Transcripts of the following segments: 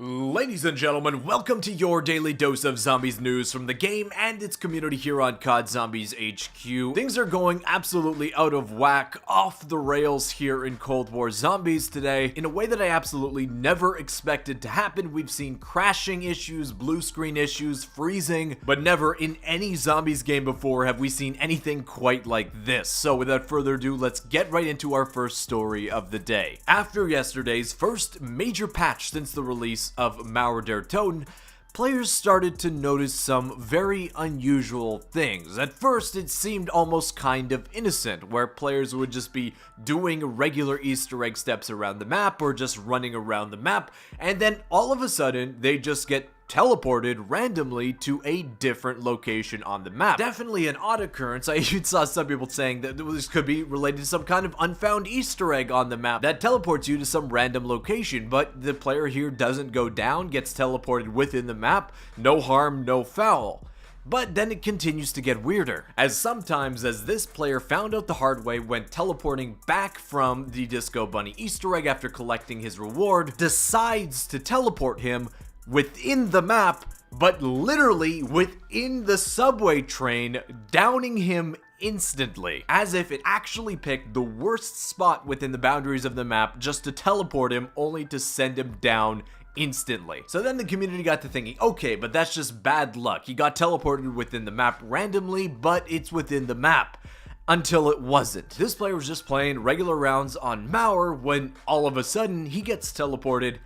Ladies and gentlemen, welcome to your daily dose of zombies news from the game and its community here on COD Zombies HQ. Things are going absolutely out of whack, off the rails here in Cold War Zombies today, in a way that I absolutely never expected to happen. We've seen crashing issues, blue screen issues, freezing, but never in any zombies game before have we seen anything quite like this. So without further ado, let's get right into our first story of the day. After yesterday's first major patch since the release of Mauer Der Toten, players started to notice some very unusual things. At first, it seemed almost kind of innocent, where players would just be doing regular Easter egg steps around the map or just running around the map, and then all of a sudden, they just get teleported randomly to a different location on the map. Definitely an odd occurrence. I even saw some people saying that this could be related to some kind of unfound Easter egg on the map that teleports you to some random location, but the player here doesn't go down, gets teleported within the map, no harm, no foul. But then it continues to get weirder, as sometimes as this player found out the hard way when teleporting back from the Disco Bunny Easter egg after collecting his reward, decides to teleport him within the map, but literally within the subway train, downing him instantly, as if it actually picked the worst spot within the boundaries of the map just to teleport him, only to send him down instantly. So then the community got to thinking, okay, but that's just bad luck. He got teleported within the map randomly, but it's within the map. Until it wasn't. This player was just playing regular rounds on Mauer when all of a sudden he gets teleported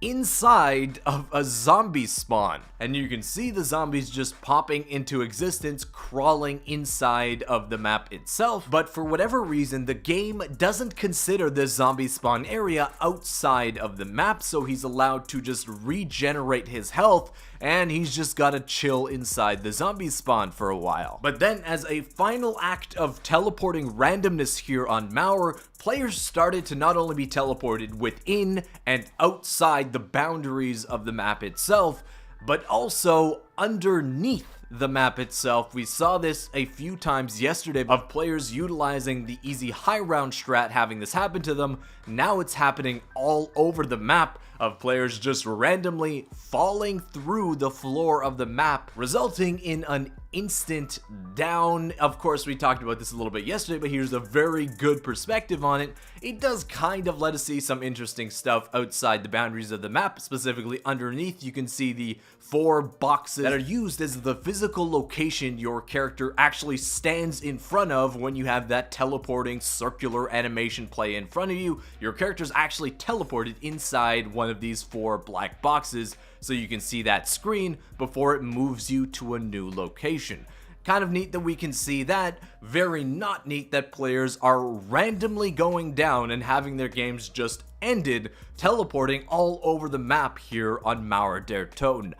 inside of a zombie spawn, and you can see the zombies just popping into existence, crawling inside of the map itself. But for whatever reason, the game doesn't consider this zombie spawn area outside of the map, so he's allowed to just regenerate his health, and he's just gotta chill inside the zombie spawn for a while. But then, as a final act of teleporting randomness here on Mauer, players started to not only be teleported within and outside the boundaries of the map itself, but also underneath the map itself. We saw this a few times yesterday of players utilizing the easy high round strat, having this happen to them. Now it's happening all over the map, of players just randomly falling through the floor of the map, resulting in an instant down. Of course, we talked about this a little bit yesterday, but here's a very good perspective on it. It does kind of let us see some interesting stuff outside the boundaries of the map. Specifically underneath, you can see the 4 boxes that are used as the physical location your character actually stands in front of when you have that teleporting circular animation play in front of you. Your character's actually teleported inside one of these 4 black boxes, so you can see that screen before it moves you to a new location. Kind of neat that we can see that. Very not neat that players are randomly going down and having their games just ended, teleporting all over the map here on Mauer Der Toten.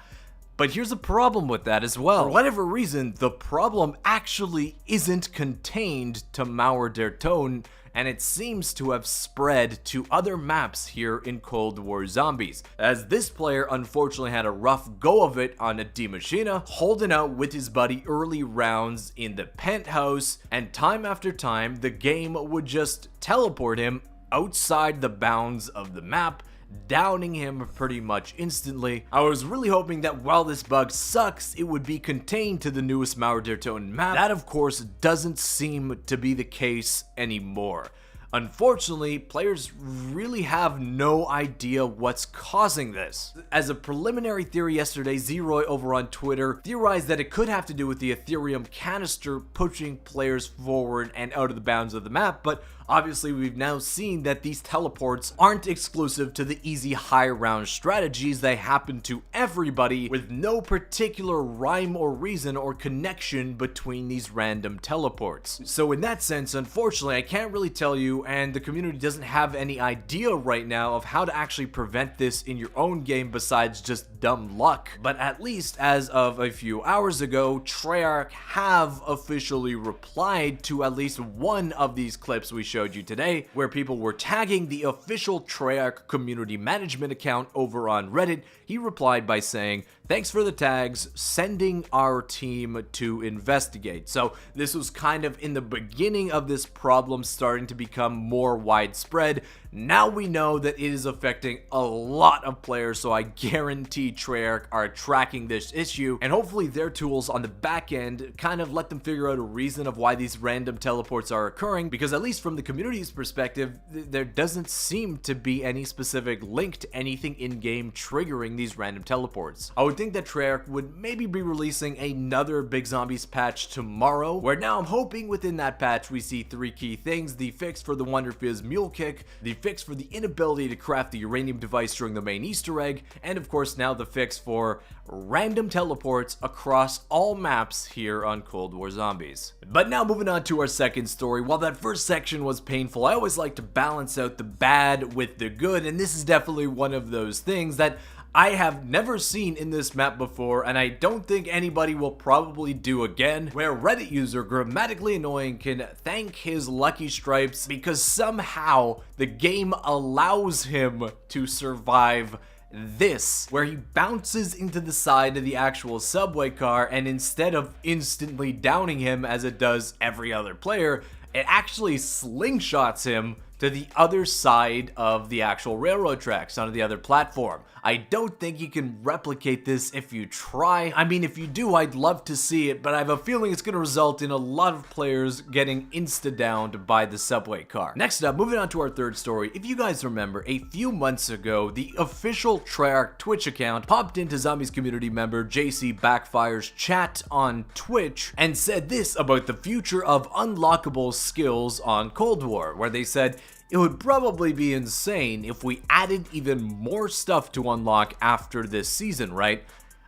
But here's a problem with that as well. For whatever reason, the problem actually isn't contained to Mauer Der Toten, and it seems to have spread to other maps here in Cold War Zombies, as this player unfortunately had a rough go of it on a Die Maschine, holding out with his buddy early rounds in the penthouse, and time after time, the game would just teleport him outside the bounds of the map, downing him pretty much instantly. I was really hoping that while this bug sucks, it would be contained to the newest Mauer Der Toten map. That, of course, doesn't seem to be the case anymore. Unfortunately, players really have no idea what's causing this. As a preliminary theory yesterday, Zeroy over on Twitter theorized that it could have to do with the Ethereum canister pushing players forward and out of the bounds of the map, but obviously we've now seen that these teleports aren't exclusive to the easy high round strategies. They happen to everybody with no particular rhyme or reason or connection between these random teleports. So in that sense, unfortunately, I can't really tell you, and the community doesn't have any idea right now of how to actually prevent this in your own game besides just dumb luck. But at least as of a few hours ago, Treyarch have officially replied to at least one of these clips we showed you today, where people were tagging the official Treyarch community management account over on Reddit. He replied by saying, Thanks for the tags, sending our team to investigate. So this was kind of in the beginning of this problem starting to become more widespread. Now we know that it is affecting a lot of players, so I guarantee Treyarch are tracking this issue, and hopefully their tools on the back end kind of let them figure out a reason of why these random teleports are occurring, because at least from the community's perspective, there doesn't seem to be any specific link to anything in-game triggering these random teleports. I would think that Treyarch would maybe be releasing another Big Zombies patch tomorrow, where now I'm hoping within that patch we see 3 key things: the fix for the Wonder Fizz Mule Kick, the fix for the inability to craft the uranium device during the main Easter egg, and of course now the fix for random teleports across all maps here on Cold War Zombies. But now moving on to our second story. While that first section was painful, I always like to balance out the bad with the good, and this is definitely one of those things that I have never seen in this map before, and I don't think anybody will probably do again, where Reddit user Grammatically Annoying can thank his lucky stripes because somehow the game allows him to survive this, where he bounces into the side of the actual subway car, and instead of instantly downing him as it does every other player, it actually slingshots him to the other side of the actual railroad tracks onto the other platform. I don't think you can replicate this if you try. I mean, if you do, I'd love to see it, but I have a feeling it's going to result in a lot of players getting insta-downed by the subway car. Next up, moving on to our third story. If you guys remember, a few months ago, the official Treyarch Twitch account popped into Zombies community member JC Backfire's chat on Twitch and said this about the future of unlockable skills on Cold War, where they said, "It would probably be insane if we added even more stuff to unlock after this season, right?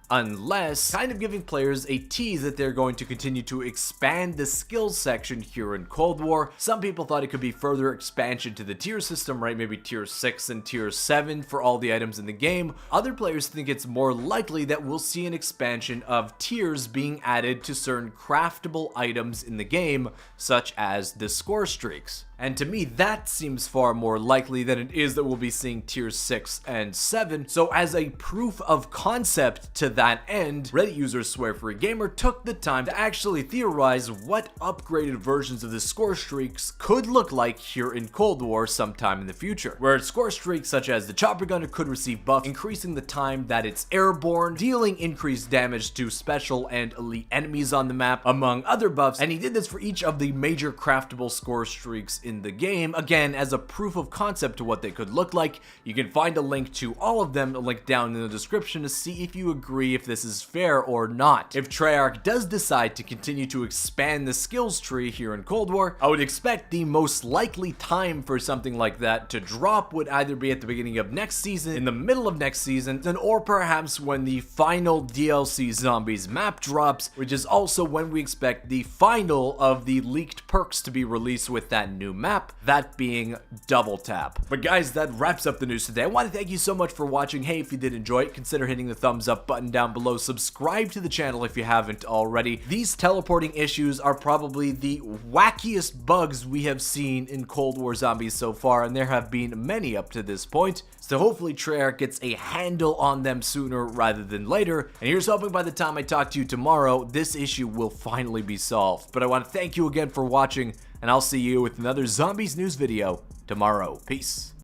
Unless," kind of giving players a tease that they're going to continue to expand the skills section here in Cold War. Some people thought it could be further expansion to the tier system, right? Maybe tier 6 and tier 7 for all the items in the game. Other players think it's more likely that we'll see an expansion of tiers being added to certain craftable items in the game, such as the Scorestreaks. And to me, that seems far more likely than it is that we'll be seeing tier 6 and 7. So as a proof of concept to that end, Reddit user SwearFreeGamer took the time to actually theorize what upgraded versions of the Scorestreaks could look like here in Cold War sometime in the future, where Scorestreaks such as the Chopper Gunner could receive buff, increasing the time that it's airborne, dealing increased damage to special and elite enemies on the map, among other buffs, and he did this for each of the major craftable Scorestreaks in the game, again as a proof of concept to what they could look like. You can find a link to all of them, a link down in the description, to see if you agree if this is fair or not. If Treyarch does decide to continue to expand the skills tree here in Cold War, I would expect the most likely time for something like that to drop would either be at the beginning of next season, in the middle of next season, then or perhaps when the final DLC Zombies map drops, which is also when we expect the final of the leaked perks to be released with that new map, that being Double Tap. But guys, that wraps up the news today. I want to thank you so much for watching. Hey, if you did enjoy it, consider hitting the thumbs up button down below. Subscribe to the channel if you haven't already. These teleporting issues are probably the wackiest bugs we have seen in Cold War Zombies so far, and there have been many up to this point. So hopefully Treyarch gets a handle on them sooner rather than later. And here's hoping by the time I talk to you tomorrow, this issue will finally be solved. But I want to thank you again for watching, and I'll see you with another Zombies news video tomorrow. Peace.